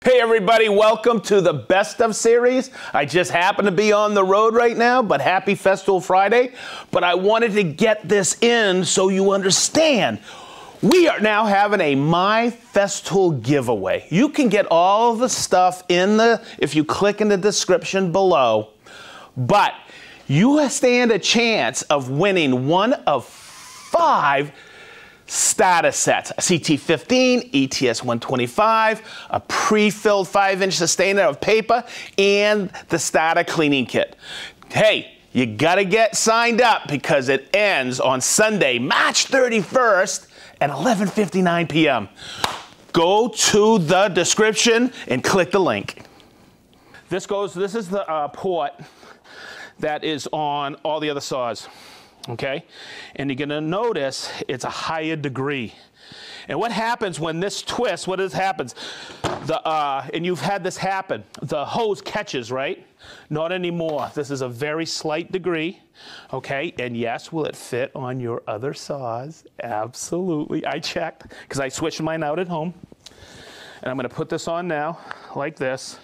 Hey everybody, welcome to the Best of series. I just happen to be on the road right now, but happy Festool Friday. But I wanted to get this in so you understand. We are now having a My Festool giveaway. You can get all the stuff if you click in the description below. But you stand a chance of winning one of 5 starter sets, a CT15, ETS 125, a pre-filled 5-inch sustainer of paper, and the starter cleaning kit. Hey, you gotta get signed up because it ends on Sunday, March 31st at 11:59 p.m. Go to the description and click the link. This is the port that is on all the other saws. Okay, and you're gonna notice it's a higher degree. And what happens when this twists, happens? And you've had this happen, the hose catches, right? Not anymore. This is a very slight degree, okay? And yes, will it fit on your other saws? Absolutely, I checked, because I switched mine out at home. And I'm gonna put this on now, like this,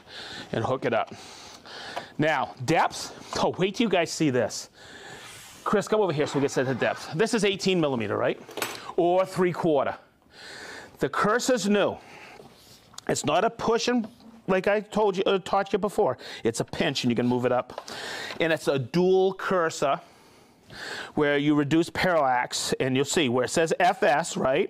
and hook it up. Now, depth, oh, wait till you guys see this. Chris, come over here so we get set to depth. This is 18 millimeter, right? Or 3/4. The cursor's new. It's not a push and like I taught you before. It's a pinch and you can move it up. And it's a dual cursor where you reduce parallax, and you'll see where it says FS, right?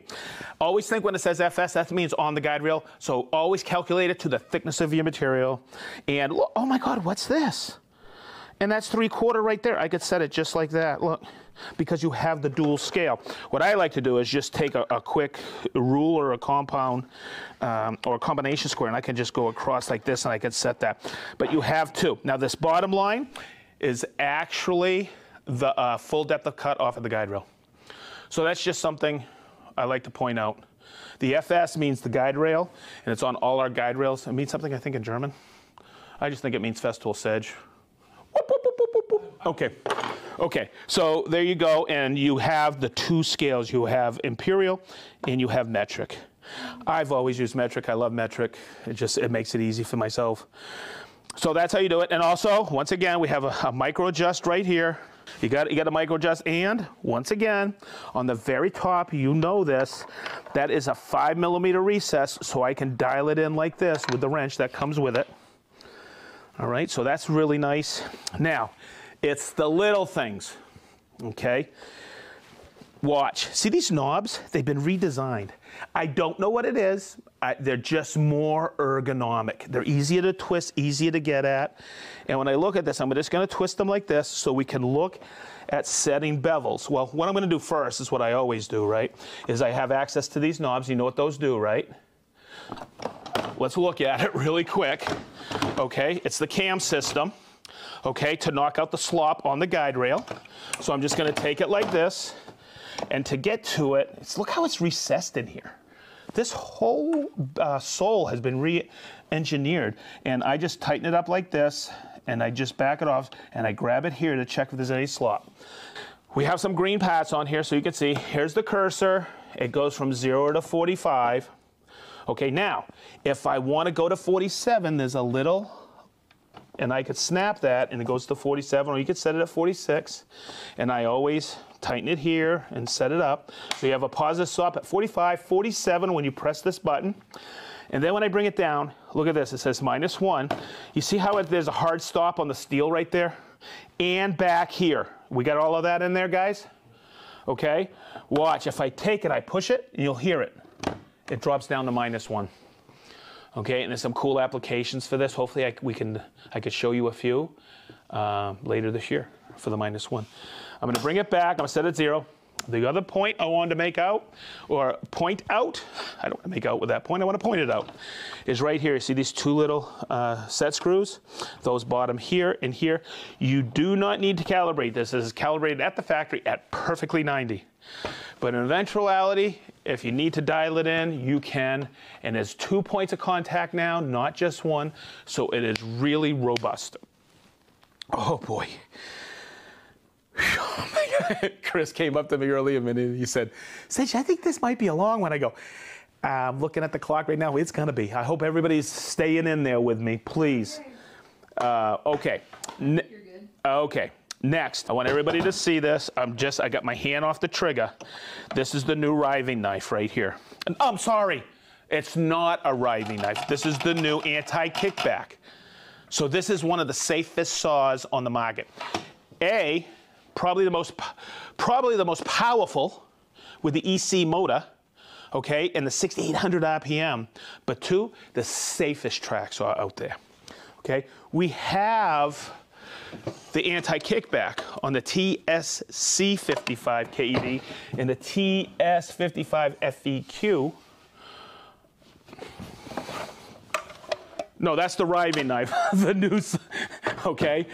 Always think when it says FS, that means on the guide rail. So always calculate it to the thickness of your material. And oh my God, what's this? And that's 3/4 right there. I could set it just like that, look, because you have the dual scale. What I like to do is just take a quick rule or a compound or a combination square, and I can just go across like this, and I can set that. But you have two. Now this bottom line is actually the full depth of cut off of the guide rail. So that's just something I like to point out. The FS means the guide rail, and it's on all our guide rails. It means something, I think, in German. I just think it means Festool Sedge. Okay, so there you go, and you have the two scales. You have imperial and you have metric. I've always used metric. I love metric. It makes it easy for myself. So that's how you do it. And also, once again, we have a micro adjust right here. You got a micro adjust, and once again, on the very top, you know this, that is a 5 millimeter recess, so I can dial it in like this with the wrench that comes with it. All right, so that's really nice. Now, it's the little things, okay? Watch. See these knobs? They've been redesigned. I don't know what it is. They're just more ergonomic. They're easier to twist, easier to get at. And when I look at this, I'm just going to twist them like this so we can look at setting bevels. Well, what I'm going to do first is what I always do, right? Is I have access to these knobs. You know what those do, right? Let's look at it really quick. Okay, it's the cam system, okay, to knock out the slop on the guide rail. So I'm just going to take it like this, and to get to it, look how it's recessed in here. This whole sole has been re-engineered, and I just tighten it up like this, and I just back it off, and I grab it here to check if there's any slop. We have some green pads on here so you can see. Here's the cursor. It goes from 0 to 45. Okay, now, if I want to go to 47, there's a little, and I could snap that, and it goes to 47, or you could set it at 46, and I always tighten it here and set it up. So you have a positive stop at 45, 47 when you press this button, and then when I bring it down, look at this, it says -1. You see how there's a hard stop on the steel right there? And back here. We got all of that in there, guys? Okay, watch, if I take it, I push it, and you'll hear it. It drops down to -1. Okay, and there's some cool applications for this. Hopefully I could show you a few later this year for the -1. I'm going to bring it back. I'm going to set it at 0. The other point I wanted to make out, or point out, I don't want to make out with that point, I want to point it out, is right here. You see these two little set screws? Those bottom here and here. You do not need to calibrate this. This is calibrated at the factory at perfectly 90. But in eventuality, if you need to dial it in, you can. And there's 2 points of contact now, not just one. So it is really robust. Oh boy. Oh my God. Chris came up to me earlier a minute and he said, Sedge, I think this might be a long one. I go, I'm looking at the clock right now. It's going to be. I hope everybody's staying in there with me, please. Okay. You're good. Okay. Next, I want everybody to see this. I got my hand off the trigger. This is the new riving knife right here. And, I'm sorry. It's not a riving knife. This is the new anti-kickback. So this is one of the safest saws on the market. Probably the most powerful with the EC motor, okay, and the 6,800 RPM. But 2, the safest track saw out there, okay? We have the anti-kickback on the TSC55 KED and the TS55 FEQ. No, that's the riving knife, the new, okay?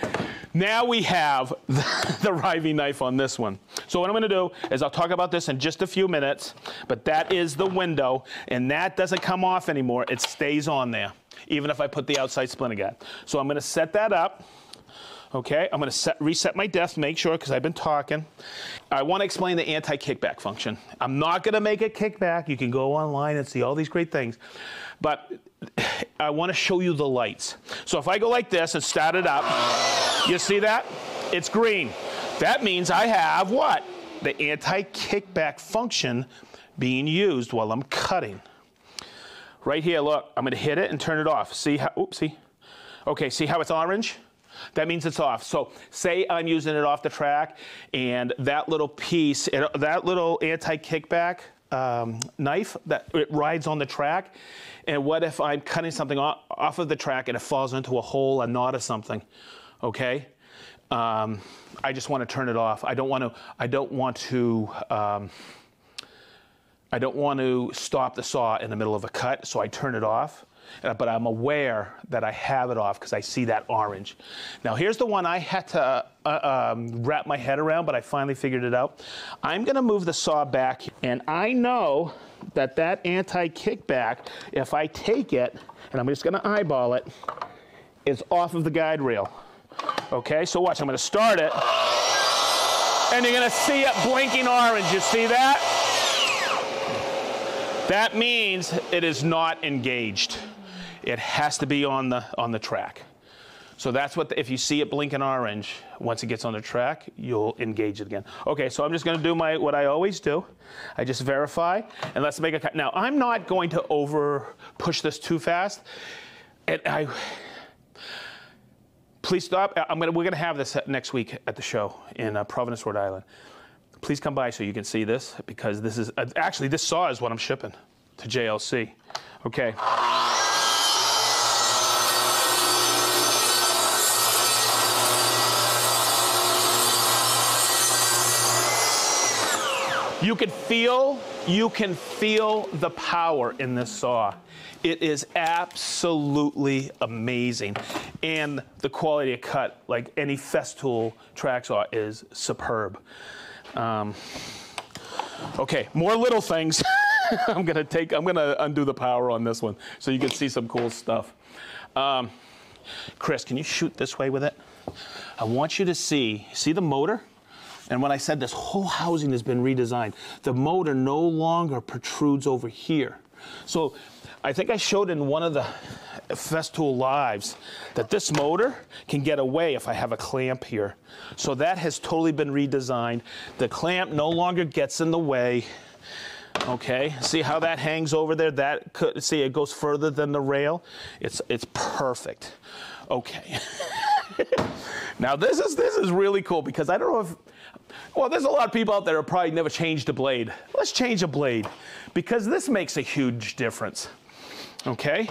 Now we have the riving knife on this one. So what I'm gonna do is I'll talk about this in just a few minutes, but that is the window, and that doesn't come off anymore. It stays on there, even if I put the outside splinter guard. So I'm gonna set that up. Okay, I'm going to reset my desk, make sure, because I've been talking. I want to explain the anti-kickback function. I'm not going to make it kickback. You can go online and see all these great things. But I want to show you the lights. So if I go like this and start it up, you see that? It's green. That means I have what? The anti-kickback function being used while I'm cutting. Right here, look, I'm going to hit it and turn it off. See how, oopsie. Okay, see how it's orange? That means it's off. So say I'm using it off the track and that little piece, that little anti-kickback knife, it rides on the track. And what if I'm cutting something off of the track and it falls into a hole, a knot or something, okay? I just want to turn it off. I don't want to stop the saw in the middle of a cut, so I turn it off. But I'm aware that I have it off because I see that orange. Now here's the one I had to wrap my head around, but I finally figured it out. I'm gonna move the saw back, and I know that that anti-kickback, if I take it, and I'm just gonna eyeball it, is off of the guide rail. Okay, so watch, I'm gonna start it, and you're gonna see it blinking orange. You see that? That means it is not engaged. It has to be on the track. So that's what, if you see it blinking orange, once it gets on the track, you'll engage it again. Okay, so I'm just gonna do what I always do. I just verify, and let's make a cut. Now, I'm not going to push this too fast. And please stop. We're gonna have this next week at the show in Providence, Rhode Island. Please come by so you can see this, because this is, actually this saw is what I'm shipping to JLC. Okay. You can feel the power in this saw. It is absolutely amazing. And the quality of cut, like any Festool track saw, is superb. Okay, more little things. I'm gonna undo the power on this one so you can see some cool stuff. Chris, can you shoot this way with it? I want you to see the motor? And when I said this whole housing has been redesigned, the motor no longer protrudes over here. So I think I showed in one of the Festool Lives that this motor can get away if I have a clamp here. So that has totally been redesigned. The clamp no longer gets in the way. Okay, see how that hangs over there? See, it goes further than the rail. It's perfect. Okay. Now this is really cool, because I don't know if, well, there's a lot of people out there who probably never changed a blade. Let's change a blade, because this makes a huge difference. Okay?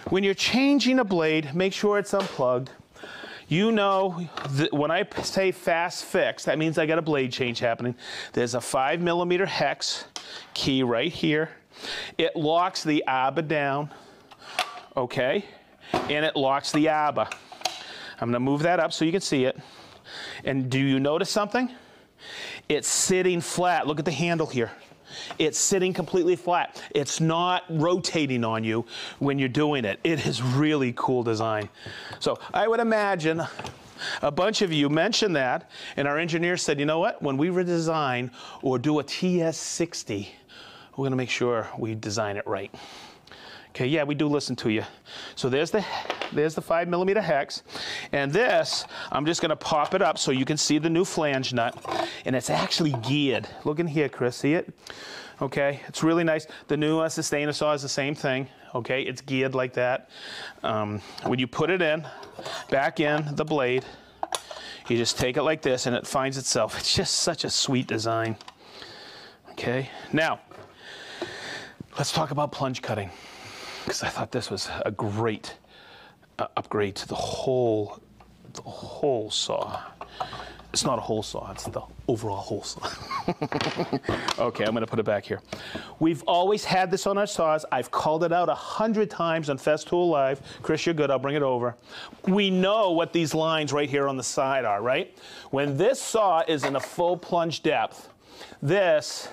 When you're changing a blade, make sure it's unplugged. You know, when I say fast fix, that means I got a blade change happening. There's a 5mm hex key right here. It locks the arbor down, okay? And it locks the arbor. I'm gonna move that up so you can see it. And do you notice something? It's sitting flat. Look at the handle here. It's sitting completely flat. It's not rotating on you when you're doing it. It is really cool design. So I would imagine a bunch of you mentioned that, and our engineer said, you know what? When we redesign or do a TS60, we're gonna make sure we design it right. Okay, yeah, we do listen to you. So there's the 5mm hex. And this, I'm just gonna pop it up so you can see the new flange nut. And it's actually geared. Look in here, Chris, see it? Okay, it's really nice. The new Sustainer saw is the same thing. Okay, it's geared like that. When you put it in, back in the blade, you just take it like this and it finds itself. It's just such a sweet design. Okay, now, let's talk about plunge cutting, because I thought this was a great upgrade to the whole saw. It's not a whole saw, it's the overall whole saw. Okay, I'm gonna put it back here. We've always had this on our saws. I've called it out 100 times on Festool Live. Chris, you're good, I'll bring it over. We know what these lines right here on the side are, right? When this saw is in a full plunge depth, this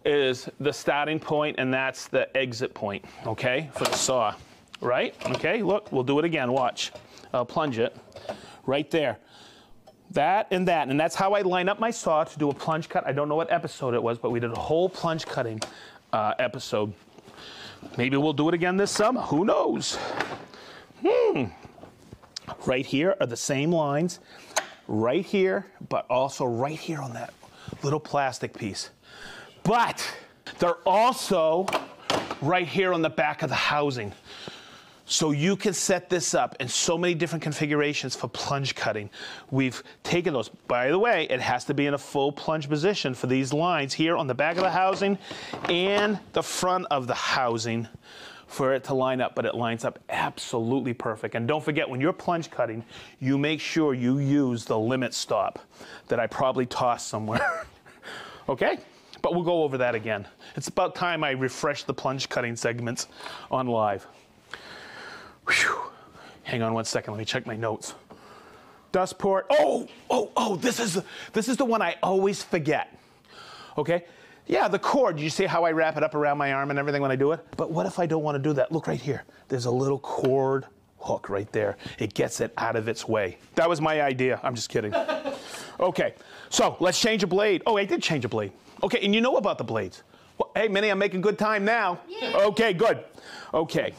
is the starting point and that's the exit point, okay, for the saw, right? Okay, look, we'll do it again, watch. I'll plunge it right there. That, and that's how I line up my saw to do a plunge cut. I don't know what episode it was, but we did a whole plunge cutting episode. Maybe we'll do it again this summer, who knows? Right here are the same lines, right here, but also right here on that little plastic piece. But they're also right here on the back of the housing. So you can set this up in so many different configurations for plunge cutting. We've taken those. By the way, it has to be in a full plunge position for these lines here on the back of the housing and the front of the housing for it to line up, but it lines up absolutely perfect. And don't forget, when you're plunge cutting, you make sure you use the limit stop that I probably tossed somewhere. Okay? But we'll go over that again. It's about time I refresh the plunge cutting segments on live. Whew. Hang on one second, let me check my notes. Dust port, this is the one I always forget, okay? Yeah, the cord, you see how I wrap it up around my arm and everything when I do it? But what if I don't want to do that? Look right here, there's a little cord hook right there. It gets it out of its way. That was my idea, I'm just kidding. Okay, so let's change a blade. Oh, I did change a blade. Okay, and you know about the blades. Well, hey, Minnie, I'm making good time now. Yeah. Okay, good. Okay.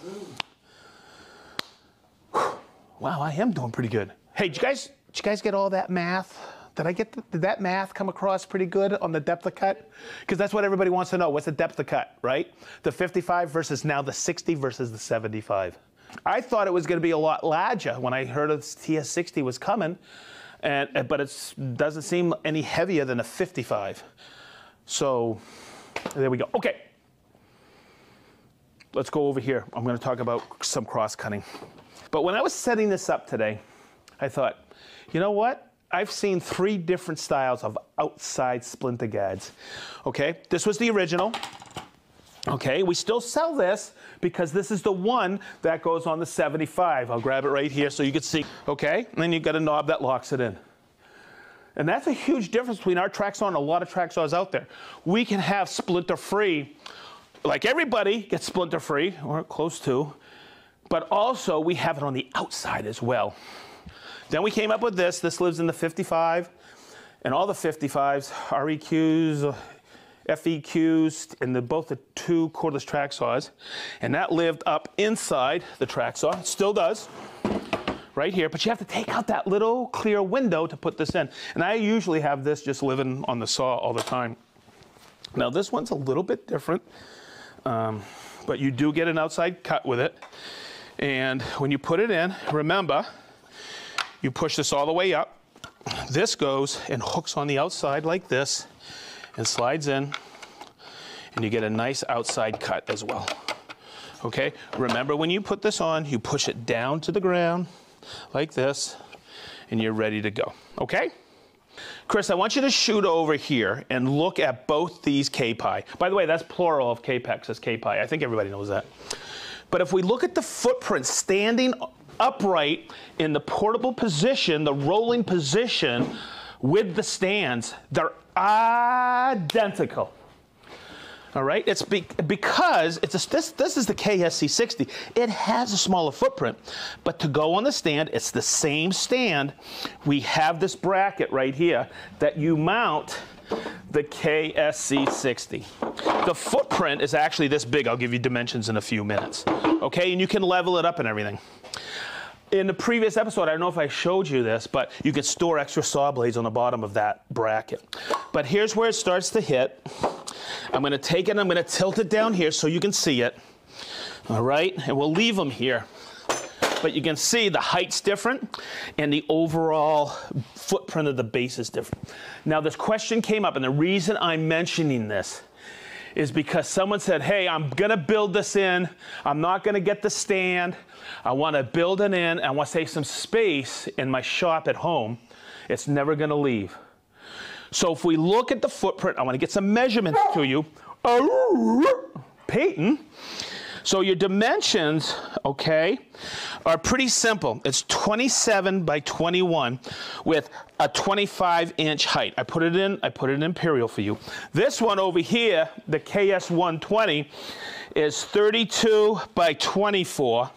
Wow, I am doing pretty good. Hey, did you guys get all that math? Did that math come across pretty good on the depth of cut? Because that's what everybody wants to know. What's the depth of cut, right? The 55 versus now the 60 versus the 75. I thought it was going to be a lot larger when I heard this TS60 was coming, but it doesn't seem any heavier than a 55. So there we go. Okay. Let's go over here. I'm going to talk about some cross cutting. But when I was setting this up today, I thought, you know what? I've seen 3 different styles of outside splinter guides. Okay, this was the original. Okay, we still sell this because this is the one that goes on the 75. I'll grab it right here so you can see. Okay, and then you've got a knob that locks it in. And that's a huge difference between our track saw and a lot of track saws out there. We can have splinter free, like everybody gets splinter free, or close to. But also, we have it on the outside as well. Then we came up with this. This lives in the 55, and all the 55s, REQs, FEQs, and both the 2 cordless track saws. And that lived up inside the track saw. It still does, right here. But you have to take out that little clear window to put this in. And I usually have this just living on the saw all the time. Now, this one's a little bit different, but you do get an outside cut with it. And when you put it in, remember, you push this all the way up. This goes and hooks on the outside like this and slides in, and you get a nice outside cut as well. Okay, remember when you put this on, you push it down to the ground like this, and you're ready to go. Okay? Chris, I want you to shoot over here and look at both these K-Pi. By the way, that's plural of K-Pex as K-Pi. I think everybody knows that. But if we look at the footprint standing upright in the portable position, the rolling position with the stands, they're identical. All right, it's because this is the KSC60. It has a smaller footprint, but to go on the stand, it's the same stand. We have this bracket right here that you mount the KSC60. The footprint is actually this big. I'll give you dimensions in a few minutes. Okay, and you can level it up and everything. In the previous episode, I don't know if I showed you this, but you can store extra saw blades on the bottom of that bracket. But here's where it starts to hit. I'm going to take it, I'm going to tilt it down here so you can see it. All right, and we'll leave them here. But you can see the height's different and the overall footprint of the base is different. Now this question came up, and the reason I'm mentioning this is because someone said, hey, I'm gonna build this in. I'm not gonna get the stand. I wanna build it in. I wanna save some space in my shop at home. It's never gonna leave. So if we look at the footprint, I wanna get some measurements to you. Peyton. So your dimensions, okay, are pretty simple. It's 27 by 21 with a 25-inch height. I put it in imperial for you. This one over here, the KS120, is 32 by 24,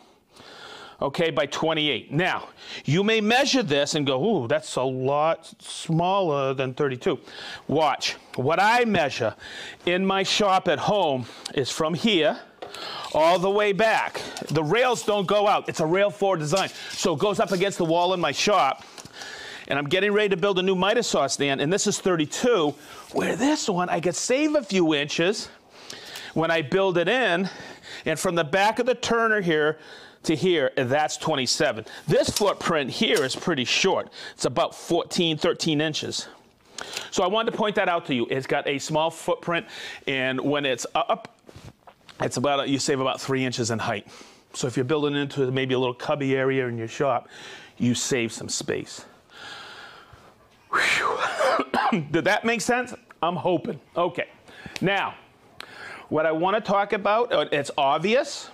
okay, by 28. Now, you may measure this and go, ooh, that's a lot smaller than 32. Watch. What I measure in my shop at home is from here all the way back. The rails don't go out. It's a rail forward design. So it goes up against the wall in my shop. And I'm getting ready to build a new miter saw stand, and this is 32, where this one I could save a few inches when I build it in. And from the back of the turner here to here, that's 27. This footprint here is pretty short. It's about 14, 13 inches. So I wanted to point that out to you. It's got a small footprint, and when it's up, it's about, you save about 3 inches in height. So if you're building into maybe a little cubby area in your shop, you save some space. Did that make sense? I'm hoping. Okay. Now, what I want to talk about, it's obvious,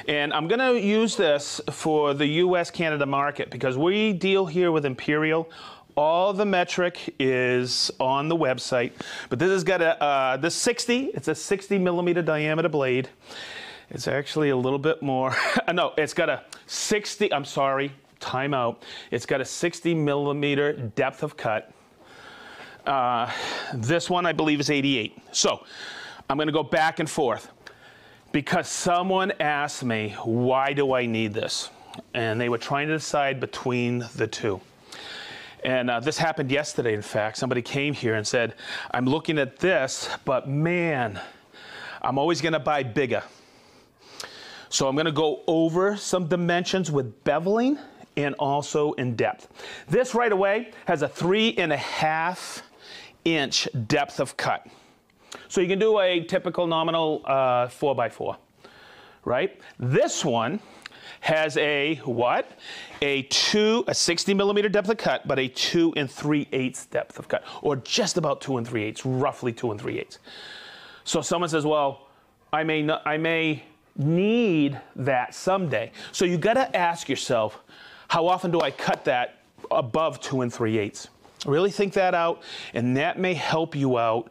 and I'm going to use this for the US-Canada market because we deal here with Imperial. All the metric is on the website, but this has got a this 60. It's a 60 millimeter diameter blade. It's actually a little bit more. No, it's got a 60. I'm sorry, time out. It's got a 60 millimeter depth of cut. This one I believe is 88. So I'm going to go back and forth because someone asked me, why do I need this? And they were trying to decide between the two. And this happened yesterday, in fact. Somebody came here and said, I'm looking at this, but man, I'm always going to buy bigger. So I'm going to go over some dimensions with beveling and also in depth. This right away has a 3.5 inch depth of cut. So you can do a typical nominal 4x4, right? This one has a what? A 60 millimeter depth of cut, but a 2 3/8 depth of cut, or just about 2 3/8, roughly 2 3/8. So someone says, well, I may need that someday. So you got to ask yourself, how often do I cut that above 2 3/8? Really think that out, and that may help you out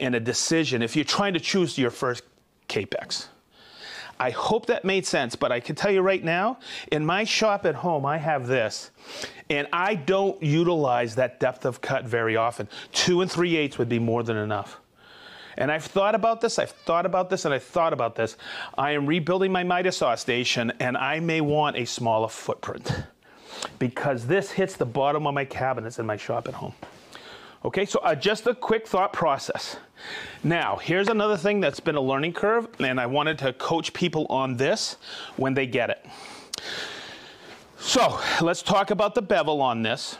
in a decision if you're trying to choose your first Capex. I hope that made sense, but I can tell you right now, in my shop at home, I have this, and I don't utilize that depth of cut very often. 2 3/8 would be more than enough. And I've thought about this, I've thought about this, and I've thought about this. I am rebuilding my miter saw station, and I may want a smaller footprint because this hits the bottom of my cabinets in my shop at home. Okay, so just a quick thought process. Now, here's another thing that's been a learning curve, and I wanted to coach people on this when they get it. So, let's talk about the bevel on this.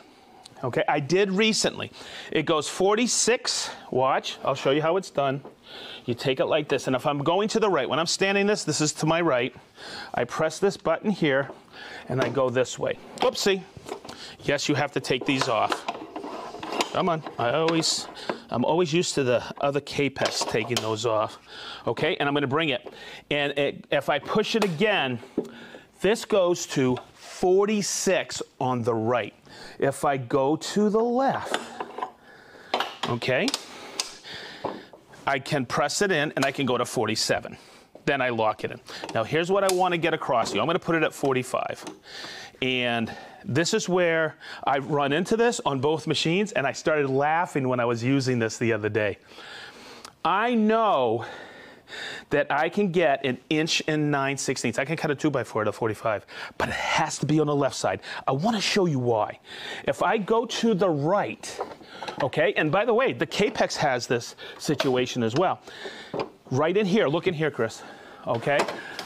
Okay, I did recently. It goes 46, watch, I'll show you how it's done. You take it like this, and if I'm going to the right, when I'm standing this is to my right. I press this button here, and I go this way. Whoopsie. Yes, you have to take these off. Come on, I'm always used to the other Capex taking those off. Okay, and I'm gonna bring it. And if I push it again, this goes to 46 on the right. If I go to the left, okay, I can press it in and I can go to 47. then I lock it in. Now here's what I want to get across to you. I'm going to put it at 45. And this is where I run into this on both machines, and I started laughing when I was using this the other day. I know that I can get 1 9/16 inches. I can cut a 2x4 at a 45, but it has to be on the left side. I want to show you why. If I go to the right, okay, and by the way, the Capex has this situation as well. Right in here, look in here, Chris, okay?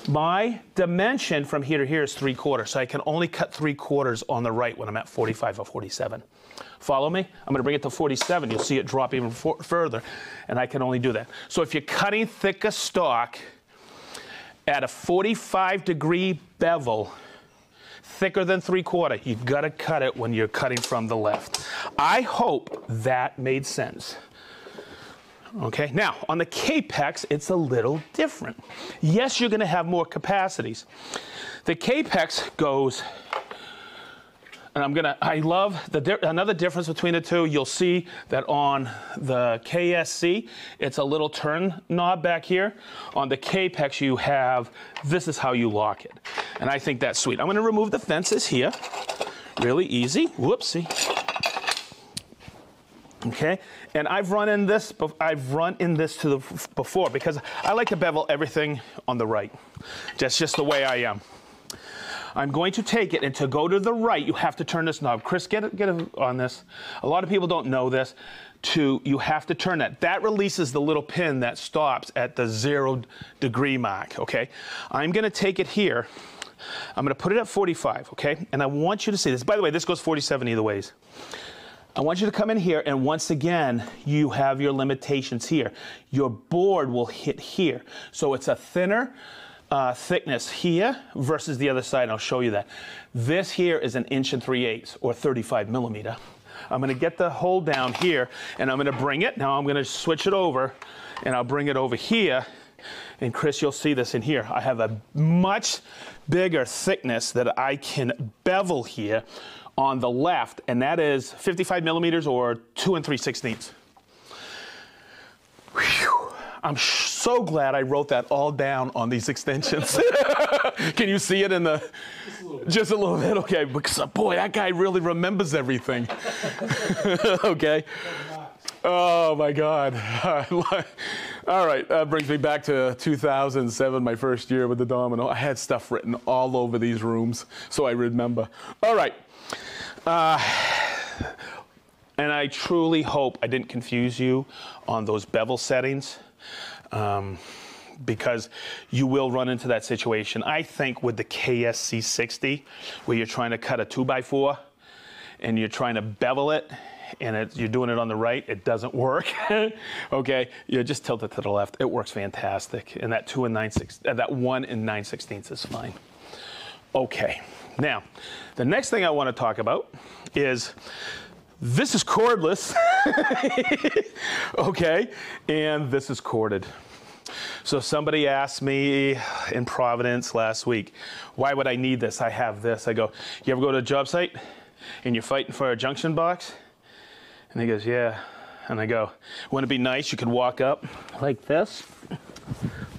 My dimension from here to here is 3/4, so I can only cut 3/4 on the right when I'm at 45 or 47. Follow me? I'm going to bring it to 47. You'll see it drop even further, and I can only do that. So if you're cutting thicker stock at a 45-degree bevel, thicker than 3/4, you've got to cut it when you're cutting from the left. I hope that made sense. Okay, now on the Capex, it's a little different. Yes, you're going to have more capacities. The Capex goes, and I love another difference between the two. You'll see that on the KSC, it's a little turn knob back here. On the Capex, you have, this is how you lock it. And I think that's sweet. I'm going to remove the fences here. Really easy. Whoopsie. Okay, and I've run in this before because I like to bevel everything on the right. That's just the way I am. I'm going to take it, and to go to the right, you have to turn this knob. Chris, get it on this. A lot of people don't know this. You have to turn that. That releases the little pin that stops at the 0-degree mark, okay? I'm going to take it here. I'm going to put it at 45, okay? And I want you to see this. By the way, this goes 47 either ways. I want you to come in here, and once again, you have your limitations here. Your board will hit here. So it's a thinner thickness here versus the other side, and I'll show you that. This here is 1 3/8 or 35 millimeter. I'm going to get the hole down here, and I'm going to bring it. Now I'm going to switch it over, and I'll bring it over here. And Chris, you'll see this in here. I have a much bigger thickness that I can bevel here on the left, and that is 55 millimeters or 2 3/16. Whew. I'm so glad I wrote that all down on these extensions. Can you see it in the? Just a little bit, okay. Because boy, that guy really remembers everything. Okay. Oh my God. All right, that brings me back to 2007, my first year with the Domino. I had stuff written all over these rooms, so I remember. All right. And I truly hope I didn't confuse you on those bevel settings, because you will run into that situation. I think with the KSC 60, where you're trying to cut a 2x4 and you're trying to bevel it, and you're doing it on the right, it doesn't work. Okay, you just tilt it to the left. It works fantastic, and that 1 9/16 is fine. Okay. Now, the next thing I want to talk about is this is cordless, okay, and this is corded. So somebody asked me in Providence last week, why would I need this? I have this. I go, you ever go to a job site and you're fighting for a junction box? And he goes, yeah. And I go, wouldn't it be nice? You could walk up like this,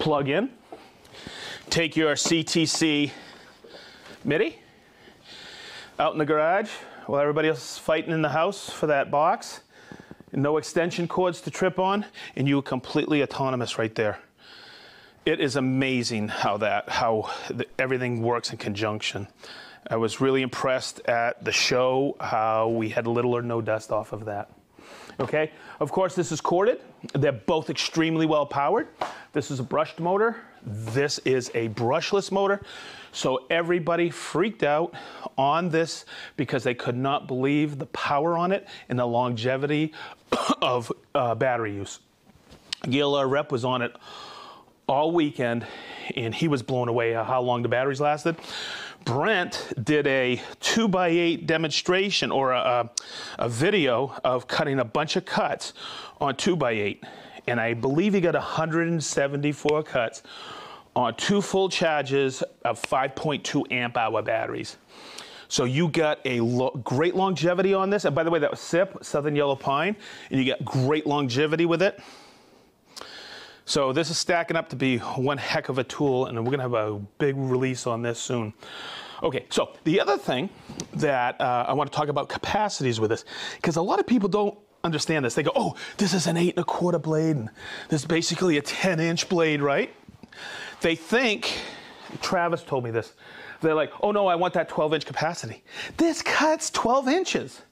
plug in, take your CTC MIDI out in the garage while everybody else is fighting in the house for that box. No extension cords to trip on, and you're completely autonomous right there. It is amazing how everything works in conjunction. I was really impressed at the show how we had little or no dust off of that. Okay, of course this is corded. They're both extremely well powered. This is a brushed motor. This is a brushless motor. So everybody freaked out on this because they could not believe the power on it and the longevity of battery use. Gil, our rep, was on it all weekend, and he was blown away how long the batteries lasted. Brent did a 2x8 demonstration or a video of cutting a bunch of cuts on 2x8, and I believe he got 174 cuts on 2 full charges of 5.2 amp hour batteries. So you got a great longevity on this. And by the way, that was SIP, Southern Yellow Pine, and you get great longevity with it. So this is stacking up to be one heck of a tool, and we're gonna have a big release on this soon. Okay, so the other thing that I want to talk about capacities with this, because a lot of people don't understand this. They go, oh, this is an 8 1/4 blade, and this is basically a 10-inch blade, right? They think, Travis told me this, they're like, oh no, I want that 12-inch capacity. This cuts 12 inches.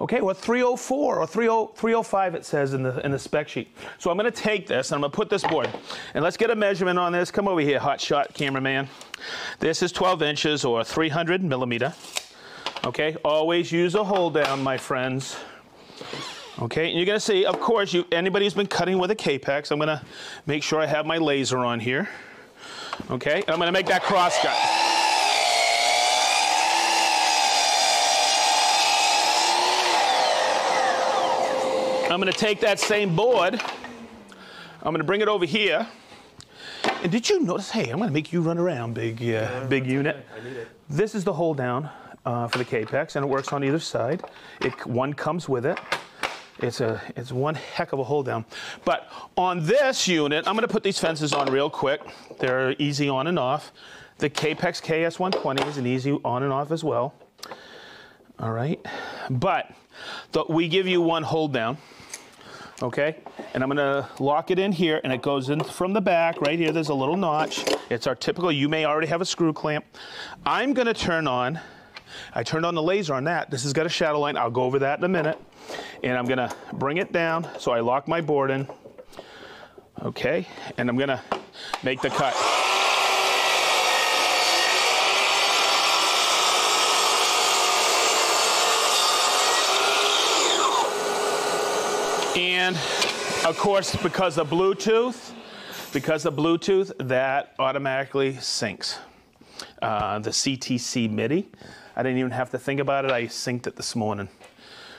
Okay, or 304 or 305 it says in the spec sheet. So I'm going to take this and I'm going to put this board, and let's get a measurement on this. Come over here, hot shot cameraman. This is 12 inches or 300 millimeter. Okay, always use a hold down, my friends. Okay, and you're going to see, of course, anybody who's been cutting with a K-Pex, I'm going to make sure I have my laser on here. Okay, and I'm going to make that cross cut. I'm going to take that same board, I'm going to bring it over here, and did you notice, hey, I'm going to make you run around, big unit. I need it. This is the hold down for the K-Pex, and it works on either side. One comes with it. It's one heck of a hold down. But on this unit, I'm going to put these fences on real quick. They're easy on and off. The K-Pex KS120 is an easy on and off as well. All right, but we give you one hold down. Okay, and I'm going to lock it in here, and it goes in from the back right here. There's a little notch. It's our typical, you may already have a screw clamp. I'm going to turn on, I turned on the laser on that. This has got a shadow line. I'll go over that in a minute. And I'm going to bring it down, so I lock my board in. Okay, and I'm going to make the cut. And of course, because of Bluetooth, that automatically syncs. The CTC MIDI, I didn't even have to think about it. I synced it this morning.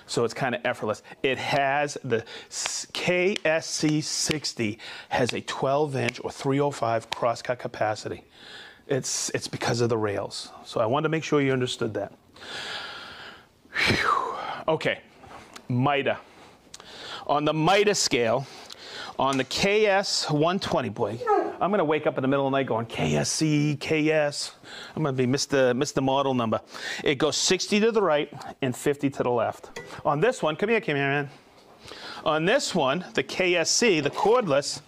So it's kind of effortless. It has the KSC60 has a 12-inch or 305 crosscut capacity. It's because of the rails. So I wanted to make sure you understood that. Whew. Okay, MITA. On the MITA scale, on the KS120, boy, I'm going to wake up in the middle of the night going KSC, KS. I'm going to be miss the model number. It goes 60 to the right and 50 to the left. On this one, come here, cameraman. On this one, the KSC, the cordless,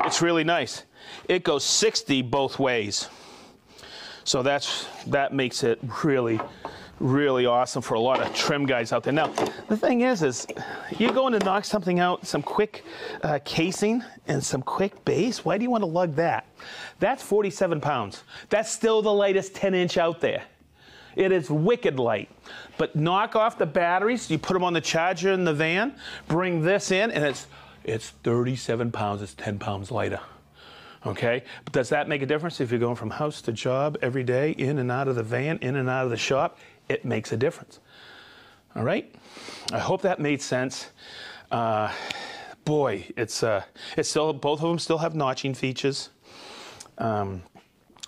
it's really nice. It goes 60 both ways. So that makes it really, really awesome for a lot of trim guys out there. Now, the thing is you're going to knock something out, some quick casing and some quick base. Why do you want to lug that? That's 47 pounds. That's still the lightest 10-inch out there. It is wicked light. But knock off the batteries, you put them on the charger in the van, bring this in, and it's 37 pounds. It's 10 pounds lighter. Okay, but does that make a difference if you're going from house to job every day, in and out of the van, in and out of the shop? It makes a difference. All right, I hope that made sense. Boy, it's still, both of them still have notching features. But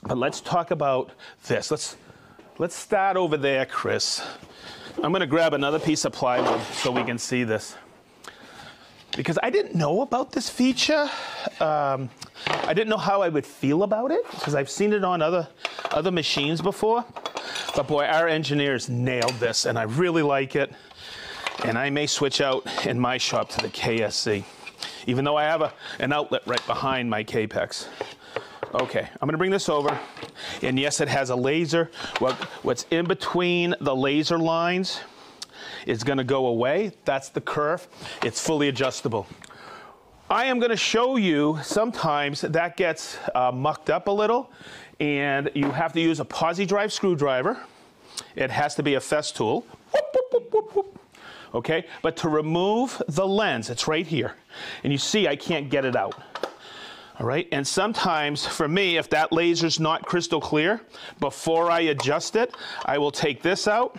let's talk about this. Let's start over there, Chris. I'm going to grab another piece of plywood so we can see this. Because I didn't know about this feature. I didn't know how I would feel about it, because I've seen it on other machines before. But boy, our engineers nailed this, and I really like it. And I may switch out in my shop to the KSC, even though I have an outlet right behind my K-Pex. Okay, I'm gonna bring this over. And yes, it has a laser. What's in between the laser lines is gonna go away. That's the curve. It's fully adjustable. I am gonna show you sometimes that gets mucked up a little, and you have to use a posi drive screwdriver. It has to be a Festool. Whoop, whoop, whoop, whoop, whoop. Okay, but to remove the lens, it's right here. And you see I can't get it out. All right, and sometimes for me, if that laser's not crystal clear, before I adjust it, I will take this out,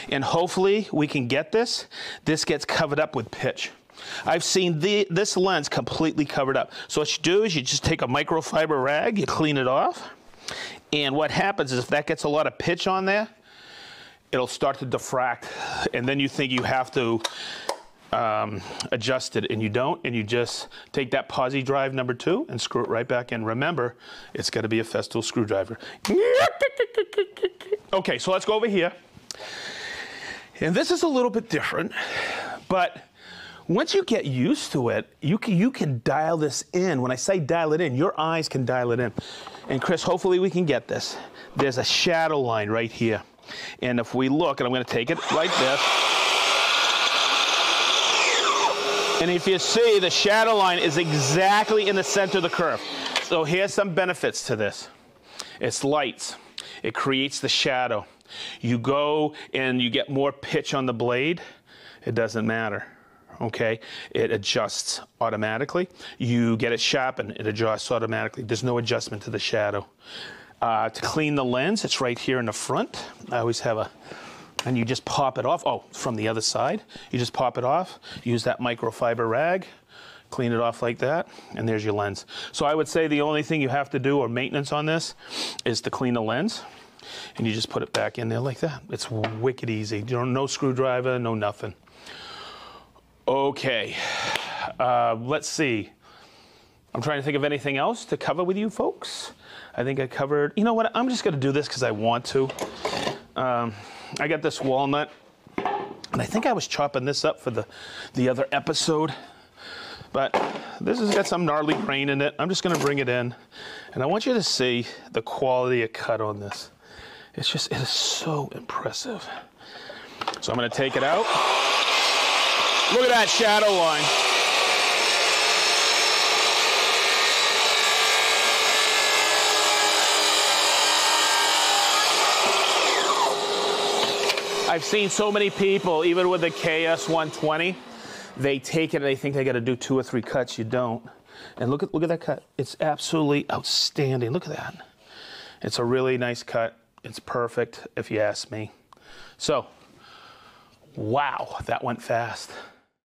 and hopefully we can get this. This gets covered up with pitch. I've seen this lens completely covered up. So what you do is you just take a microfiber rag, you clean it off, and what happens is if that gets a lot of pitch on there, it'll start to diffract, and then you think you have to adjusted, and you don't, and you just take that posi drive number 2 and screw it right back in. Remember, it's got to be a Festool screwdriver. Okay, so let's go over here. And this is a little bit different, but once you get used to it, you can dial this in. When I say dial it in, your eyes can dial it in. And Chris, hopefully we can get this. There's a shadow line right here. And if we look, and I'm going to take it like this. And if you see, the shadow line is exactly in the center of the curve. So here's some benefits to this. It's lights. It creates the shadow. You go and you get more pitch on the blade. It doesn't matter. Okay, it adjusts automatically. You get it sharpened, it adjusts automatically. There's no adjustment to the shadow. To clean the lens, it's right here in the front. I always have and you just pop it off. Oh, from the other side. You just pop it off, use that microfiber rag, clean it off like that, and there's your lens. So I would say the only thing you have to do, or maintenance on this, is to clean the lens. And you just put it back in there like that. It's wicked easy. No screwdriver, no nothing. Okay, let's see. I'm trying to think of anything else to cover with you folks. I think I covered, you know what, I'm just gonna do this because I want to. I got this walnut, and I think I was chopping this up for the other episode, but this has got some gnarly grain in it. I'm just gonna bring it in, and I want you to see the quality of cut on this. It is so impressive. So I'm gonna take it out. Look at that shadow line. I've seen so many people, even with the KS120, they take it and they think they got to do 2 or 3 cuts. You don't. And look at that cut. It's absolutely outstanding. Look at that. It's a really nice cut. It's perfect, if you ask me. So, wow, that went fast.